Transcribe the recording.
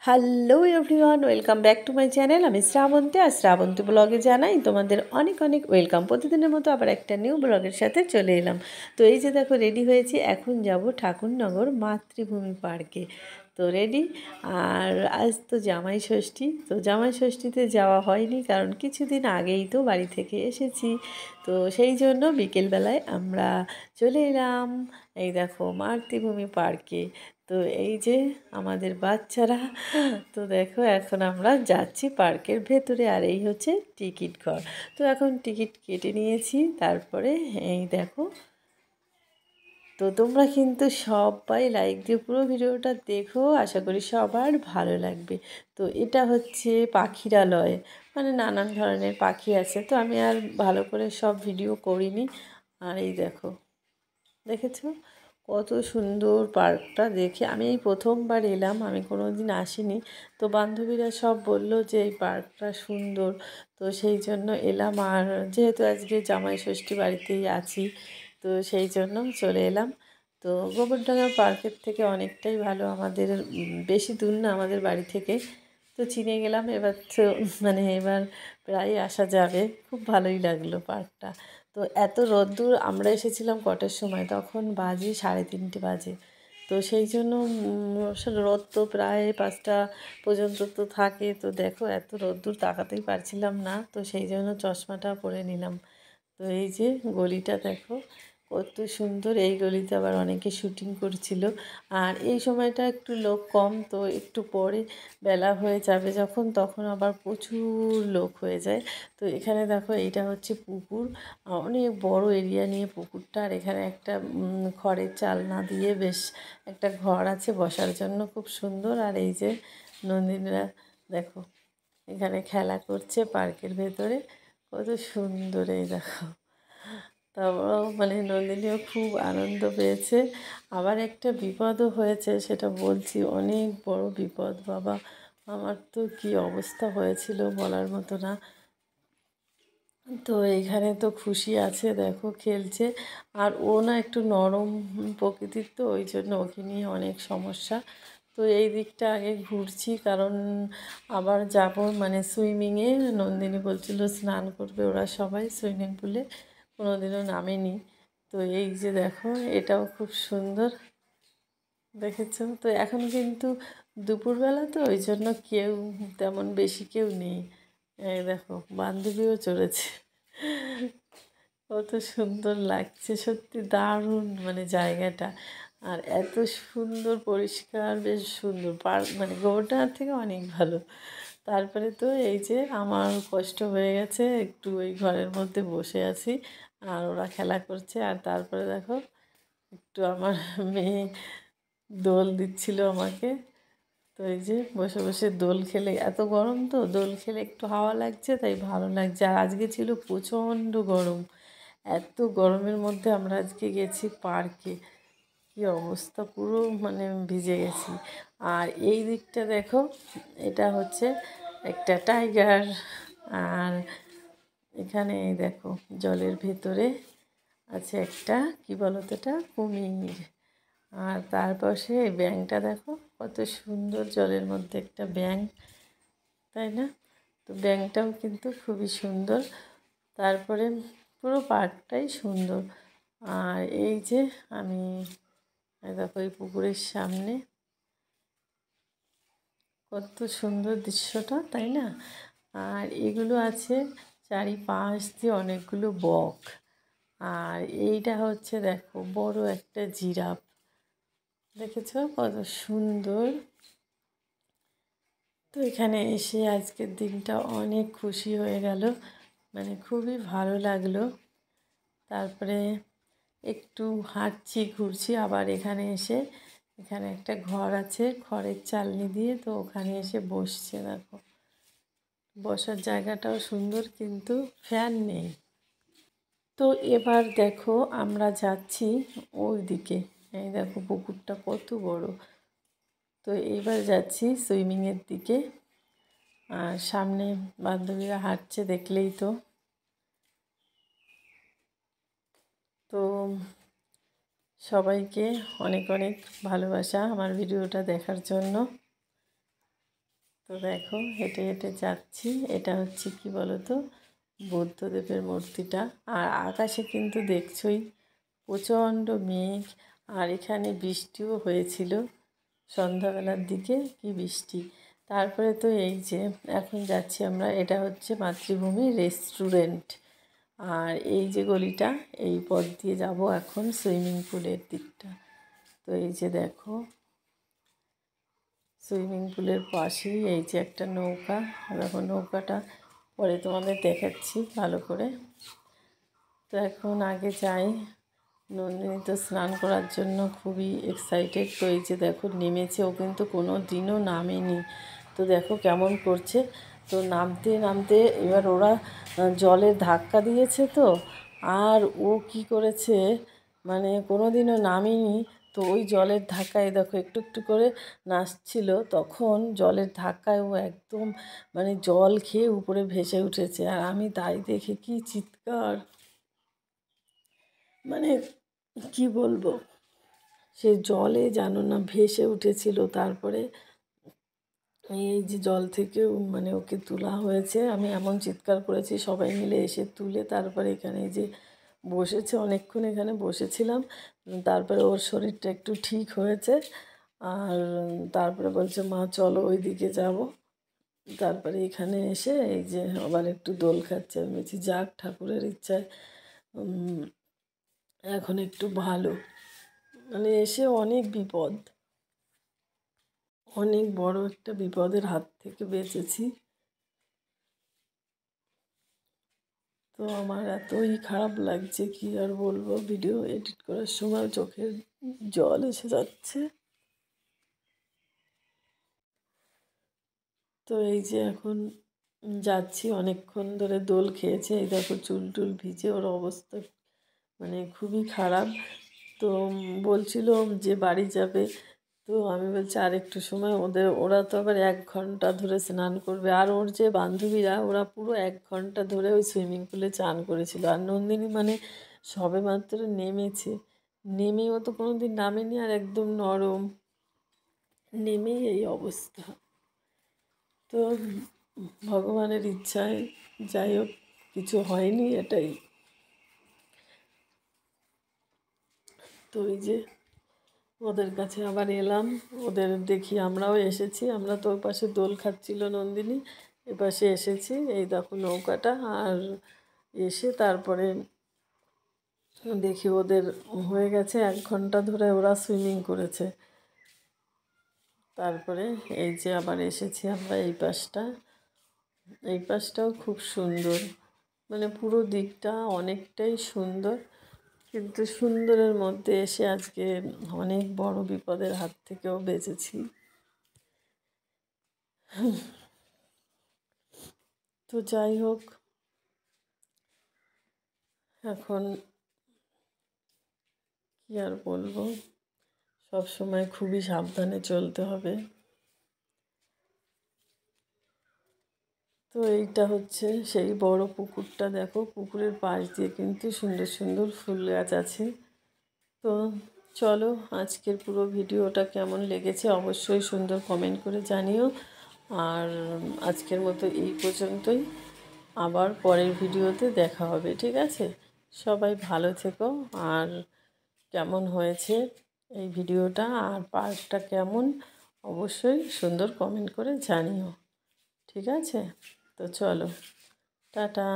Hello everyone, welcome back to my channel. আমি শ্রাবন্তী, আর শ্রাবন্তী ব্লগে জানাই তোমাদের অনেক অনেক ওয়েলকাম। প্রতিদিনের মতো আবার একটা নিউ ব্লগের সাথে চলে এলাম। তো এই যে দেখো, রেডি হয়েছি, এখন যাব ঠাকুরনগর মাতৃভূমি পার্কে। তো রেডি। আর আজ তো জামাই ষষ্ঠী, তো জামাই ষষ্ঠীতে যাওয়া হয়নি, কারণ কিছুদিন আগেই তো বাড়ি থেকে এসেছি। তো সেই জন্য বিকেলবেলায় আমরা চলে এলাম এই দেখো মাতৃভূমি পার্কে। তো এই যে আমাদের বাচ্চারা, তো দেখো এখন আমরা যাচ্ছি পার্কের ভেতরে, আর এই হচ্ছে টিকিট ঘর। তো এখন টিকিট কেটে নিয়েছি, তারপরে এই দেখো। তো তোমরা কিন্তু সবাই লাইক দিয়ে পুরো ভিডিওটা দেখো, আশা করি সবার ভালো লাগবে। তো এটা হচ্ছে পাখিরালয়, মানে নানান ধরনের পাখি আছে। তো আমি আর ভালো করে সব ভিডিও করিনি। আর এই দেখো, দেখেছো কত সুন্দর পার্কটা। দেখে আমি এই প্রথমবার এলাম, আমি কোনো দিন আসিনি। তো বান্ধবীরা সব বলল যে এই পার্কটা সুন্দর, তো সেই জন্য এলাম। আর যেহেতু আজকে জামাই ষষ্ঠী বাড়িতেই আছি, তো সেই জন্য চলে এলাম। তো গোবরডাঙ্গা পার্কের থেকে অনেকটাই ভালো, আমাদের বেশি দূর না আমাদের বাড়ি থেকে। তো চিনে গেলাম এবার, তো মানে এবার প্রায় আসা যাবে। খুব ভালোই লাগলো পার্কটা। তো এত রোদ্দুর, আমরা এসেছিলাম কটার সময়, তখন বাজে 3:30 বাজে। তো সেই জন্য রোদ তো প্রায় 5টা পর্যন্ত তো থাকে। তো দেখো এত রোদ্দুর তাকাতেই পারছিলাম না, তো সেই জন্য চশমাটা পরে নিলাম। তো এই যে গলিটা দেখো কত সুন্দর, এই গলিতে আবার অনেকে শুটিং করছিল। আর এই সময়টা একটু লোক কম, তো একটু পরে বেলা হয়ে যাবে যখন, তখন আবার প্রচুর লোক হয়ে যায়। তো এখানে দেখো, এইটা হচ্ছে পুকুর, অনেক বড় এরিয়া নিয়ে পুকুরটা। আর এখানে একটা খড়ের চালনা দিয়ে বেশ একটা ঘর আছে বসার জন্য, খুব সুন্দর। আর এই যে নন্দিনীরা দেখো এখানে খেলা করছে পার্কের ভেতরে, কত সুন্দর। এই দেখো, তারপরেও মানে নন্দিনীও খুব আনন্দ পেয়েছে। আবার একটা বিপদও হয়েছে, সেটা বলছি, অনেক বড় বিপদ বাবা। আমার তো কী অবস্থা হয়েছিল বলার মতো না। তো এইখানে তো খুশি আছে, দেখো খেলছে। আর ও না একটু নরম প্রকৃতির, তো ওই জন্য ওকে নিয়ে অনেক সমস্যা। তো এই দিকটা আগে ঘুরছি, কারণ আবার যাব মানে সুইমিংয়ে। নন্দিনী বলছিল স্নান করবে ওরা সবাই সুইমিং পুলে, কোনো দিনও নামেনি। তো এই যে দেখো, এটাও খুব সুন্দর, দেখেছো। তো এখন কিন্তু দুপুরবেলা, তো ওই জন্য কেউ তেমন বেশি কেউ নেই। এই দেখো বান্ধবীও চড়েছে, কত সুন্দর লাগছে, সত্যি দারুণ মানে জায়গাটা। আর এত সুন্দর পরিষ্কার, বেশ সুন্দর পার্ক, মানে গোবরডাঙ্গার থেকে অনেক ভালো। তারপরে তো এই যে আমার কষ্ট হয়ে গেছে, একটু ওই ঘরের মধ্যে বসে আছি, আর ওরা খেলা করছে। আর তারপরে দেখো একটু আমার মেয়ে দোল দিচ্ছিল আমাকে। তো এই যে বসে বসে দোল খেলে, এত গরম তো দোল খেলে একটু হাওয়া লাগছে, তাই ভালো লাগছে। আর আজকে ছিল প্রচণ্ড গরম, এত গরমের মধ্যে আমরা আজকে গেছি পার্কে, কী অবস্থা, পুরো মানে ভিজে গেছি। আর এই দিকটা দেখো, এটা হচ্ছে একটা টাইগার। আর এখানে এই দেখো জলের ভেতরে আছে একটা, কি বলো তো, এটা কুমির। আর তার পাশে এই ব্যাঙটা দেখো, কত সুন্দর, জলের মধ্যে একটা ব্যাঙ, তাই না? তো ব্যাঙটাও কিন্তু খুবই সুন্দর। তারপরে পুরো পার্কটাই সুন্দর। আর এই যে আমি দেখো এই পুকুরের সামনে, কত সুন্দর দৃশ্যটা, তাই না? আর এগুলো আছে চারিপাশ দিয়ে অনেকগুলো বক। আর এইটা হচ্ছে দেখো বড় একটা জিরাফ, দেখেছো কত সুন্দর। তো এখানে এসে আজকের দিনটা অনেক খুশি হয়ে গেল, মানে খুবই ভালো লাগলো। তারপরে একটু হাঁটছি ঘুরছি, আবার এখানে এসে, এখানে একটা ঘর আছে খড়ের চালনি দিয়ে, তো ওখানে এসে বসছে দেখো। বসার জায়গাটাও সুন্দর, কিন্তু ফ্যান নেই। তো এবার দেখো আমরা যাচ্ছি ওই দিকে, এই দেখো পুকুরটা কত বড়। তো এবার যাচ্ছি সুইমিংয়ের দিকে। আর সামনে বান্ধবীরা হাঁটছে, দেখলেই তো। তো সবাইকে অনেক অনেক ভালোবাসা আমার ভিডিওটা দেখার জন্য। তো দেখো হেঁটে হেঁটে যাচ্ছি, এটা হচ্ছে কি বলো তো, বুদ্ধদেবের মূর্তিটা। আর আকাশে কিন্তু দেখছই প্রচণ্ড মেঘ, আর এখানে বৃষ্টিও হয়েছিল সন্ধ্যাবেলার দিকে, কি বৃষ্টি। তারপরে তো এই যে এখন যাচ্ছি আমরা, এটা হচ্ছে মাতৃভূমি রেস্টুরেন্ট। আর এই যে গলিটা, এই পথ দিয়ে যাব এখন সুইমিং পুলের দিকটা। তো এই যে দেখো সুইমিং পুলের পাশেই এই যে একটা নৌকা, দেখো নৌকাটা পরে তোমাদের দেখাচ্ছি ভালো করে। তো এখন আগে যাই, নন্দিনী তো স্নান করার জন্য খুবই এক্সাইটেড। তো এই যে দেখো নেমেছে, ও কিন্তু কোনো দিনও নামেনি। তো দেখো কেমন করছে। তো নামতে নামতে এবার ওরা জলের ধাক্কা দিয়েছে, তো আর ও কি করেছে, মানে কোনো দিনও নামেনি। তো ওই জলের ধাক্কায় দেখো একটু একটু করে নাচছিল, তখন জলের ধাক্কায় ও একদম মানে জল খেয়ে উপরে ভেসে উঠেছে। আর আমি তাই দেখে কি চিৎকার, মানে কি বলবো, সে জলে জানো না ভেসে উঠেছিল। তারপরে এই যে জল থেকে মানে ওকে তোলা হয়েছে, আমি এমন চিৎকার করেছি, সবাই মিলে এসে তুলে তারপরে এখানে যে বসেছে, অনেকক্ষণ এখানে বসেছিলাম। তারপরে ওর শরীরটা একটু ঠিক হয়েছে, আর তারপরে বলছে মা চলো ওই দিকে যাব। তারপরে এখানে এসে এই যে আবার একটু দোল খাচ্ছে। আমি বলছি যাক, ঠাকুরের ইচ্ছায় এখন একটু ভালো, মানে এসে অনেক বিপদ, অনেক বড় একটা বিপদের হাত থেকে বেঁচেছি। তো আমার এতই খারাপ লাগছে কি আর বলবো, ভিডিও এডিট করার সময় চোখের জল এসে যাচ্ছে। তো এই যে এখন যাচ্ছি, অনেকক্ষণ ধরে দোল খেয়েছে, এই দেখো চুল টুল ভিজে ওর অবস্থা মানে খুবই খারাপ। তো বলছিল যে বাড়ি যাবে। তো আমি বলছি আর একটু সময়, ওরা তো আবার 1 ঘন্টা ধরে স্নান করবে। আর ওর যে বান্ধবীরা, ওরা পুরো 1 ঘন্টা ধরে ওই সুইমিং পুলে চান করেছিল। আর নন্দিনী মানে সবে মাত্র নেমেছে, নেমেও তো কোনো দিন নামেনি, আর একদম নরম, নেমেই এই অবস্থা। তো ভগবানের ইচ্ছায় যাই হোক কিছু হয়নি, এটাই। তো এই যে ওদের কাছে আবার এলাম, ওদের দেখি আমরাও এসেছি। আমরা তো ওই পাশে দোল খাচ্ছিল নন্দিনী, এপাশে এসেছি, এই দেখো নৌকাটা। আর এসে তারপরে দেখি ওদের হয়ে গেছে 1 ঘন্টা ধরে ওরা সুইমিং করেছে। তারপরে এই যে আবার এসেছি আমরা এই পাশটা, এই পাশটাও খুব সুন্দর, মানে পুরো দিকটা অনেকটাই সুন্দর। কিন্তু সুন্দরের মধ্যে এসে আজকে অনেক বড় বিপদের হাত থেকেও বেঁচেছি। তো যাই হোক, এখন কি আর বলবো, সব সময় খুবই সাবধানে চলতে হবে। তো এইটা হচ্ছে সেই বড় পুকুরটা, দেখো পুকুরের পাশ দিয়ে কিন্তু সুন্দর সুন্দর ফুল গাছ আছে। তো চলো, আজকের পুরো ভিডিওটা কেমন লেগেছে অবশ্যই সুন্দর কমেন্ট করে জানিও। আর আজকের মতো এই পর্যন্তই, আবার পরের ভিডিওতে দেখা হবে, ঠিক আছে? সবাই ভালো থেকো। আর কেমন হয়েছে এই ভিডিওটা আর পার্কটা কেমন, অবশ্যই সুন্দর কমেন্ট করে জানিও, ঠিক আছে? তো চলো, টাটা।